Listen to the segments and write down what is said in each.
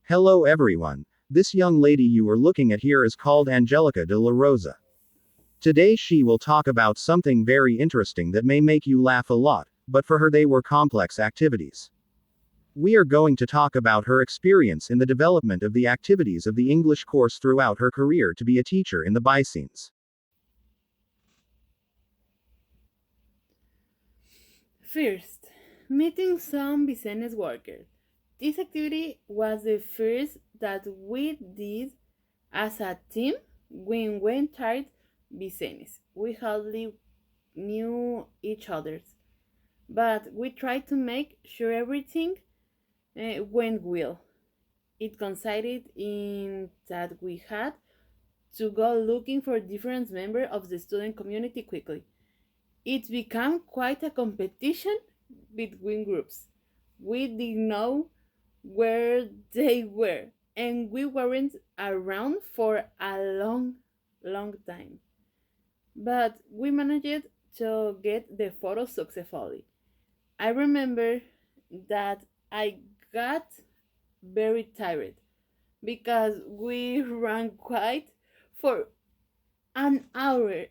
Hello everyone. This young lady you are looking at here is called Angelica de la Rosa. Today she will talk about something very interesting that may make you laugh a lot, but for her they were complex activities. We are going to talk about her experience in the development of the activities of the English course throughout her career to be a teacher in the Byzines. First, meeting some business workers. This activity was the first that we did as a team when we entered business. We hardly knew each other, but we tried to make sure everything went well. It consisted in that we had to go looking for different members of the student community quickly. It became quite a competition between groups. We didn't know where they were, and we weren't around for a long time. But we managed to get the photo successfully. I remember that I got very tired because we ran quite for an hour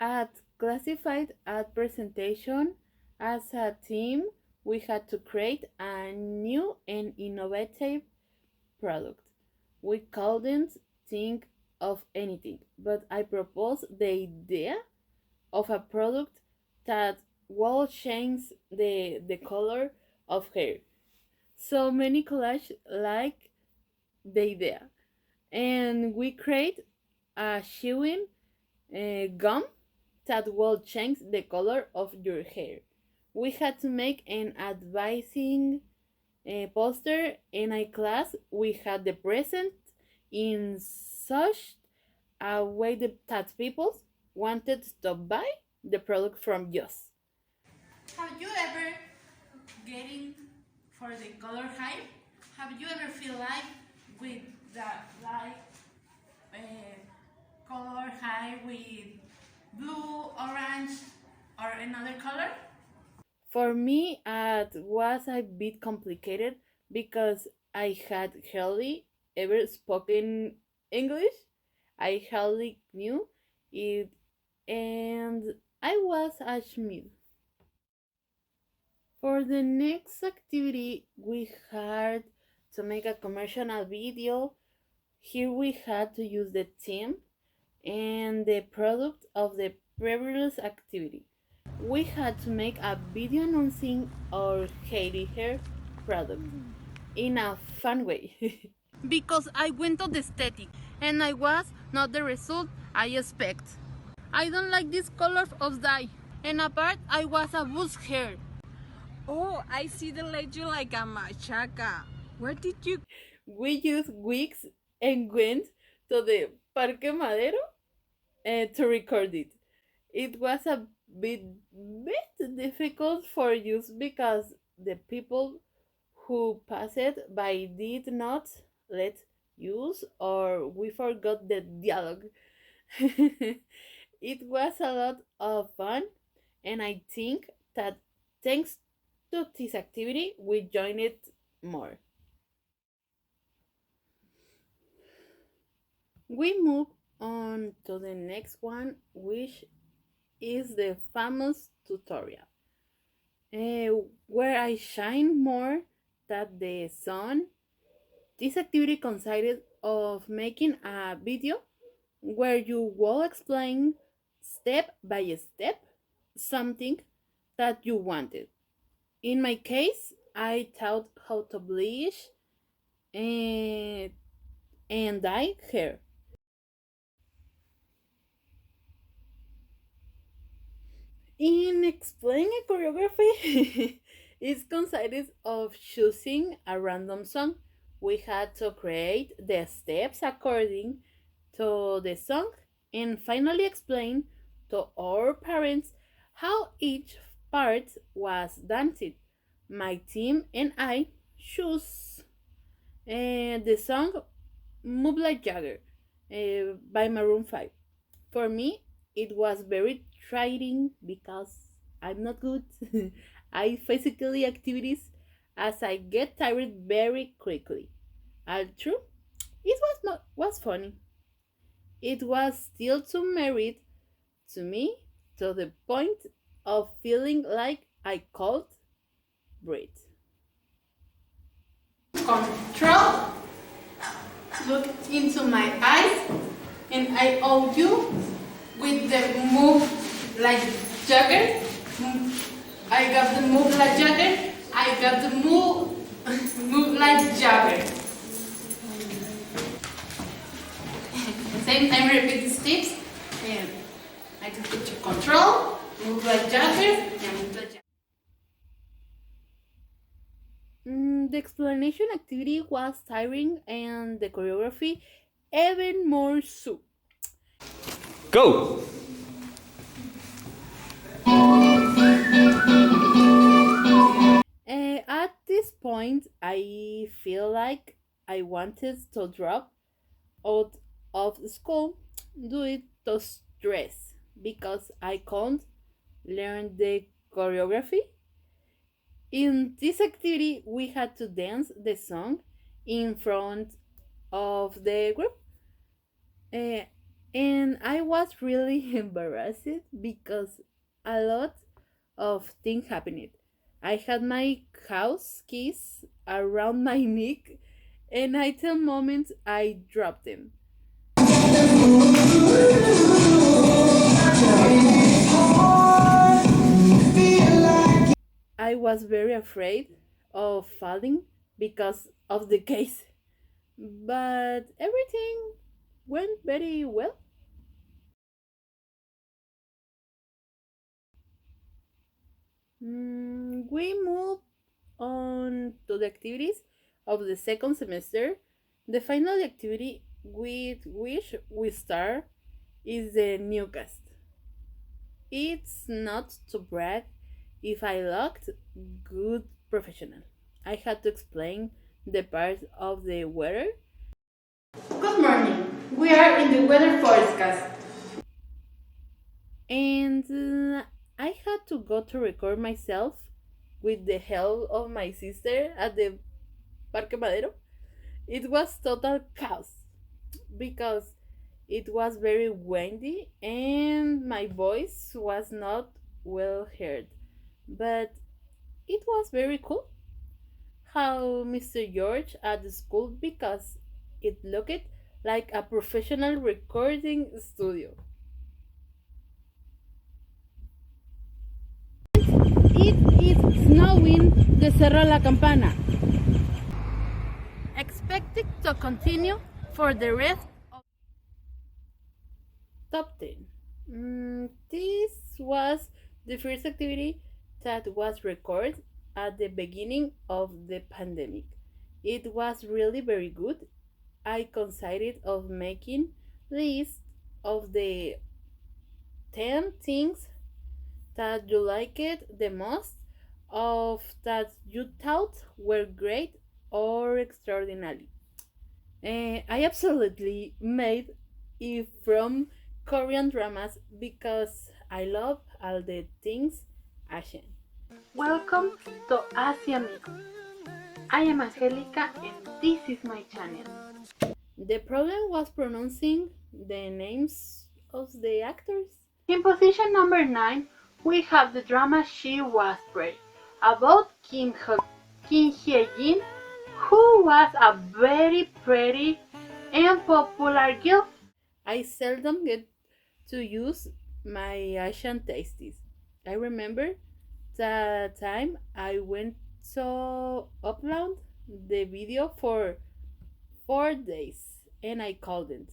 at classified ad presentation. As a team, we had to create a new and innovative product. We couldn't think of anything, but I proposed the idea of a product that will change the color of hair. So many collage like the idea, and we create a chewing gum that will change the color of your hair. We had to make an advising poster in a class. We had the present in such a way that people wanted to stop by the product from us. Have you ever getting for the color high? Have you ever feel like with the light uh, color high with blue, orange, or another color? For me, it was a bit complicated because I had hardly ever spoken English. I hardly knew it, and I was ashamed. For the next activity, we had to make a commercial video. Here we had to use the theme and the product of the previous activity. We had to make a video announcing our Haiti hair product in a fun way. Because I went to the aesthetic and I was not the result I expect. I don't like this color of dye. And apart, I was a bush hair. Oh, I see the lady like a machaca. Where did you? We used wigs and went to the Parque Madero to record it. It was a bit difficult for us because the people who passed by did not let use or we forgot the dialogue. It was a lot of fun, and I think that thanks to this activity we joined it more. We move on to the next one, which is the famous tutorial, where I shine more than the sun. This activity consisted of making a video where you will explain step by step something that you wanted. In my case, I taught how to bleach and, and dye hair. In explaining a choreography, it consisted of choosing a random song. We had to create the steps according to the song and finally explain to our parents how each part was danced. My team and I chose the song Move Like Jagger by Maroon 5. For me, it was very trying because I'm not good I physically activities as I get tired very quickly. And true, it was funny. It was still too married to me to the point of feeling like I could breathe. Control, look into my eyes, and I owe you with the move like Jagger. I got the move like Jagger. I got the move like Jagger. Same time, repeat these tips. And I can put your control, move like Jagger, and move like Jagger. The explanation activity was tiring and the choreography even more so. Go! At this point, I feel like I wanted to drop out of school due to stress because I can't learn the choreography. In this activity, we had to dance the song in front of the group. Uh, and I was really embarrassed because a lot of things happened. I had my house keys around my neck, and at the moment I dropped them. I was very afraid of falling because of the case, but everything went very well. We moved on to the activities of the second semester. The final activity with which we start is the new cast. It's not to brag if I looked good professional. I had to explain the part of the weather, Good morning. We are in the weather forecast. and I had to go to record myself with the help of my sister at the Parque Madero. It was total chaos because it was very windy and my voice was not well heard. But it was very cool how Mr. George at the school because it looked like a professional recording studio. It is snowing the Cerro La Campana. Expected to continue for the rest of top 10. This was the first activity that was recorded at the beginning of the pandemic. It was really very good. I considered of making list of the 10 things that you liked the most of that you thought were great or extraordinary. I absolutely made it from Korean dramas because I love all the things Asian. Welcome to Asia Mix. I am Angelica and this is my channel. The problem was pronouncing the names of the actors. In position number 9, we have the drama She Was Brave about Kim Hye-jin, who was a very pretty and popular girl. I seldom get to use my Asian tastes. I remember the time I went to upload the video for 4 days and I couldn't.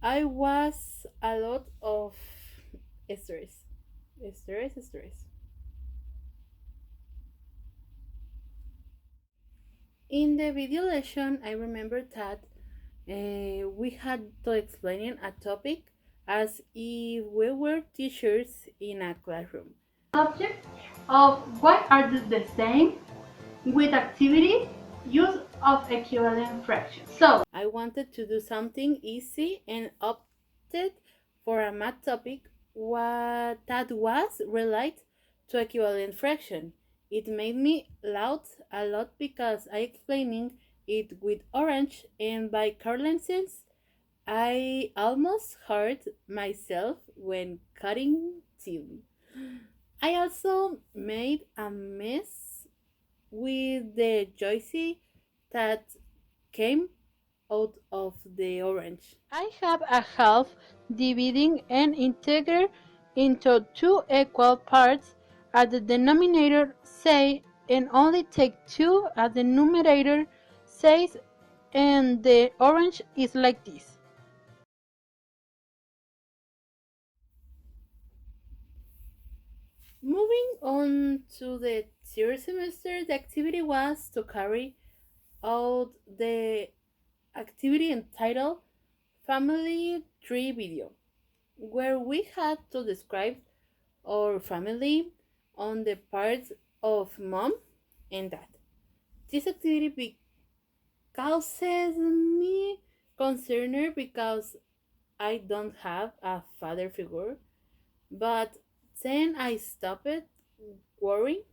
I was a lot of stress. Stress. In the video lesson, I remember that we had to explain a topic as if we were teachers in a classroom. Subject of why are they the same with activities use of equivalent fractions. So I wanted to do something easy and opted for a math topic what that was related to equivalent fraction. It made me laugh a lot because I explaining it with orange, and by coincidence I almost hurt myself when cutting TV. I also made a mess with the joystick that came out of the orange. I have a half dividing an integer into two equal parts at the denominator say and only take two at the numerator says, and the orange is like this. Moving on to the third semester, the activity was to carry out the activity entitled Family Tree Video, where we had to describe our family on the parts of mom and dad. This activity causes me concern because I don't have a father figure, but then I stopped worrying.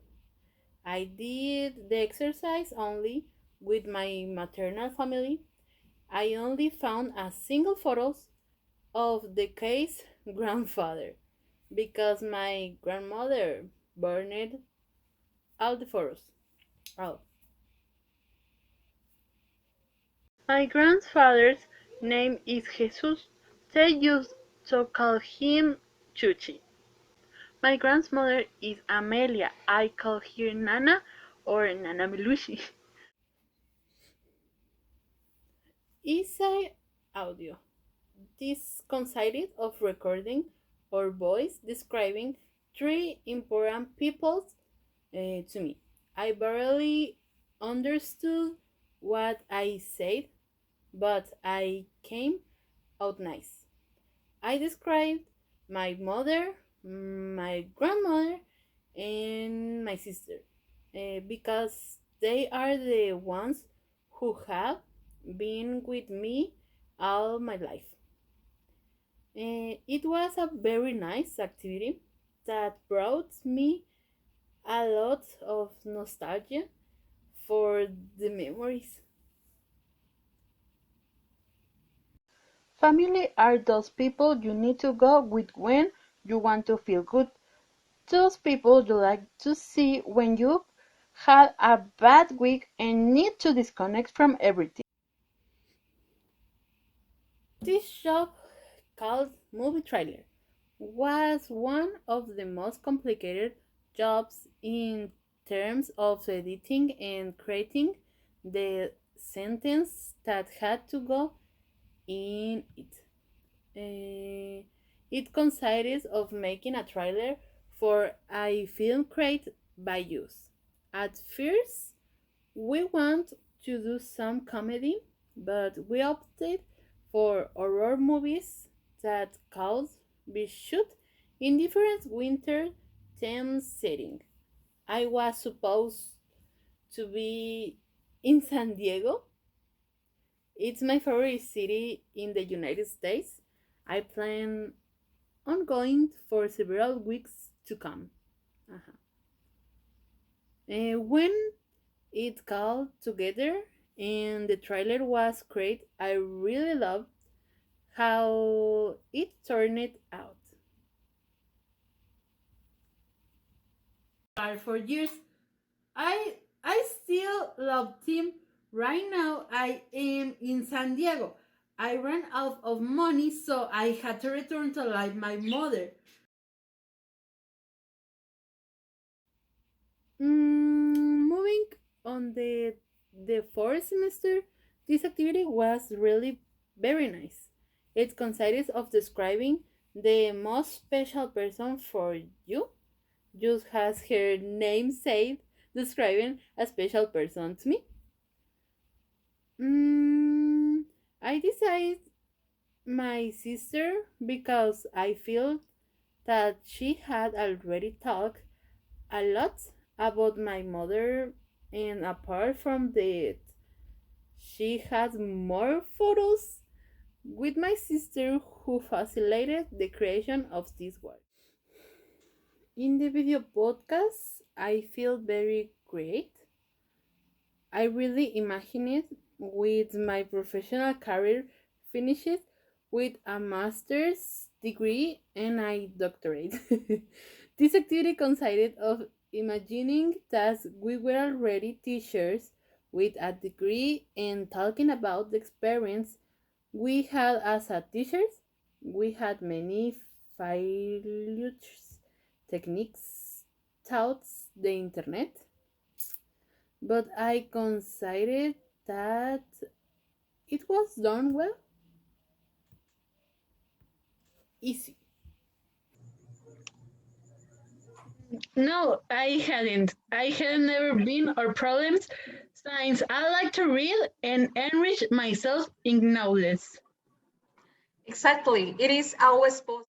I did the exercise only with my maternal family. I only found a single photos of the case grandfather because my grandmother burned all the photos. Oh. My grandfather's name is Jesus. They used to call him Chuchi. My grandmother is Amelia. I call her Nana or Nana Milushi. Isai audio. This consisted of recording our voice describing three important people to me. I barely understood what I said, but I came out nice. I described my mother, my grandmother, and my sister because they are the ones who have been with me all my life. It was a very nice activity that brought me a lot of nostalgia for the memories. Family are those people you need to go with when you want to feel good. Those people you like to see when you had a bad week and need to disconnect from everything. This job, called movie trailer, was one of the most complicated jobs in terms of editing and creating the sentence that had to go in it. It consists of making a trailer for a film created by us. At first, we want to do some comedy, but we opted for horror movies that could be shot in different winter theme setting. I was supposed to be in San Diego. It's my favorite city in the United States. I plan on going for several weeks to come. Uh-huh. When it called together and the trailer was great, I really loved how it turned out. For years, I I still love him. Right now, I am in San Diego. I ran out of money, so I had to return to like my mother. Moving on the fourth semester, this activity was really very nice. It consists of describing the most special person for you. Just has her name said, describing a special person to me. Mm, I decided my sister because I feel that she had already talked a lot about my mother, and apart from that, she has more photos with my sister who facilitated the creation of this work. In the video podcast, I feel very great. I really imagine it with my professional career finished with a master's degree and a doctorate. This activity consisted of imagining that we were already teachers with a degree and talking about the experience we had as a teachers. We had many failures, techniques, thoughts, the internet, but I considered that it was done well, easy. No, I hadn't. I had never been or problems since I like to read and enrich myself in knowledge. Exactly. It is always possible.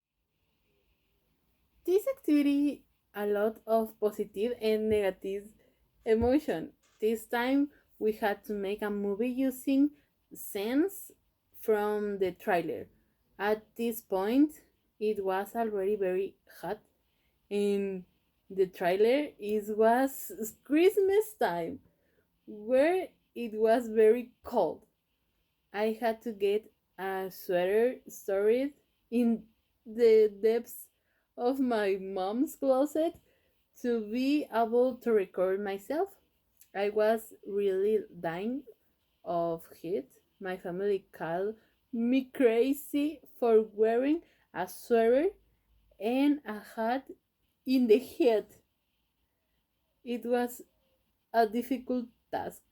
This activity a lot of positive and negative emotion. This time we had to make a movie using scenes from the trailer. At this point, it was already very hot, and the trailer it was Christmas time where it was very cold. I had to get a sweater stored in the depths of my mom's closet to be able to record myself. I was really dying of heat. My family called me crazy for wearing a sweater and a hat in the heat. It was a difficult task.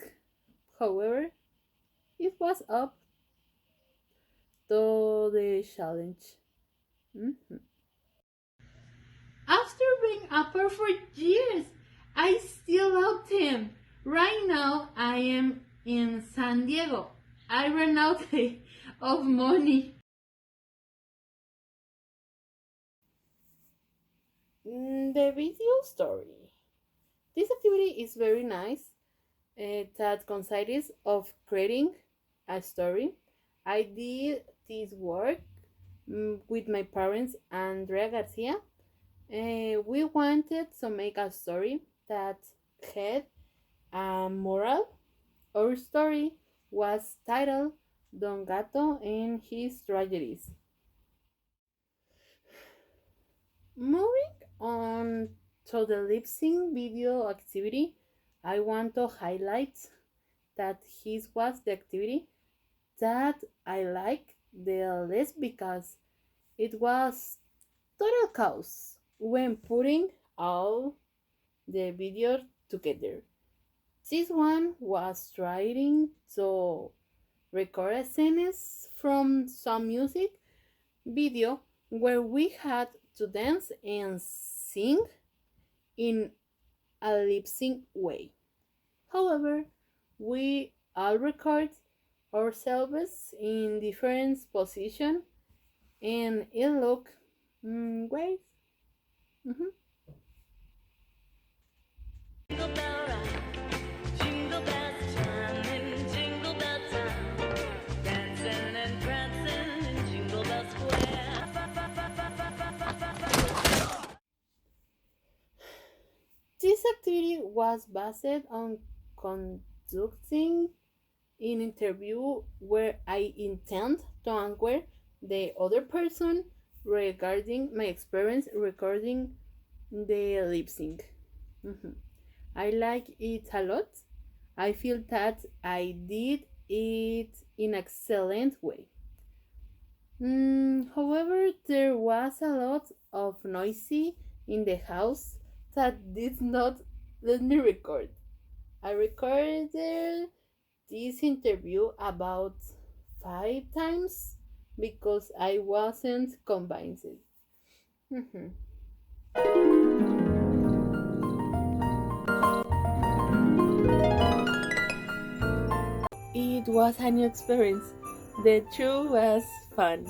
However, it was up to the challenge. Mhm. After being upper for years, I still love him. Right now, I am in San Diego. I ran out of money. The video story. This activity is very nice. That consists of creating a story. I did this work with my parents, Andrea Garcia. We wanted to make a story that had a moral. Our story was titled Don Gato and His Tragedies. Moving on to the lip sync video activity, I want to highlight that his was the activity that I like the least because it was total chaos when putting all the video together. This one was trying to record scenes from some music video where we had to dance and sing in a lip sync way. However, we all record ourselves in different positions and it looked great. Mhm. Jingle bell rock, jingle bells chiming, jingle bell time, dancing and prancing in Jingle Bell Square. This activity was based on conducting an interview where I intend to answer the other person regarding my experience recording the lip sync. Mhm. I like it a lot. I feel that I did it in excellent way. However, there was a lot of noisy in the house that did not let me record. I recorded this interview about 5 times because I wasn't convinced. Mhm. It was a new experience. The truth was fun.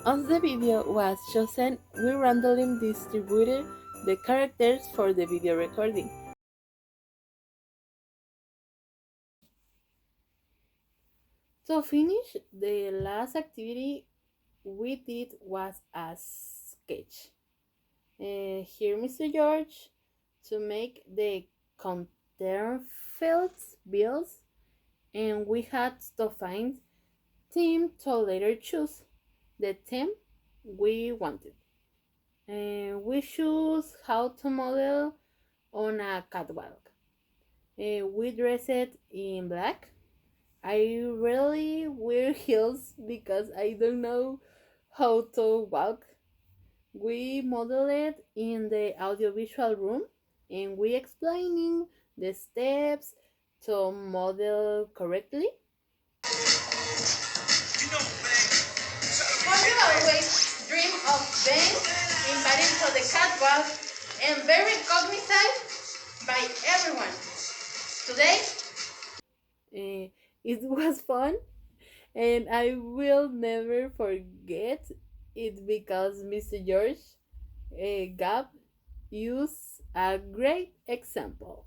Once the video was chosen, we randomly distributed the characters for the video recording. To finish, the last activity we did was a sketch. Here, Mr. George, to make the counterfeit bills, and we had to find theme to later choose the theme we wanted. And we choose how to model on a catwalk. We dressed in black. I really wear heels because I don't know how to walk. We model it in the audiovisual room and we explaining the steps to model correctly. Have you always dream of being invited to the catwalk and very cognizant by everyone? Today, It was fun and I will never forget it because Mr. George gave us a great example.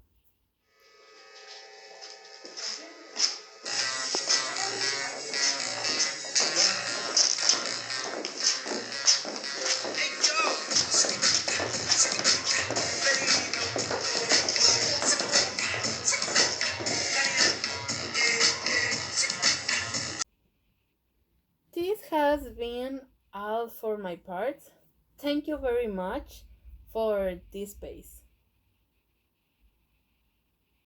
This has been all for my part. Thank you very much for this space.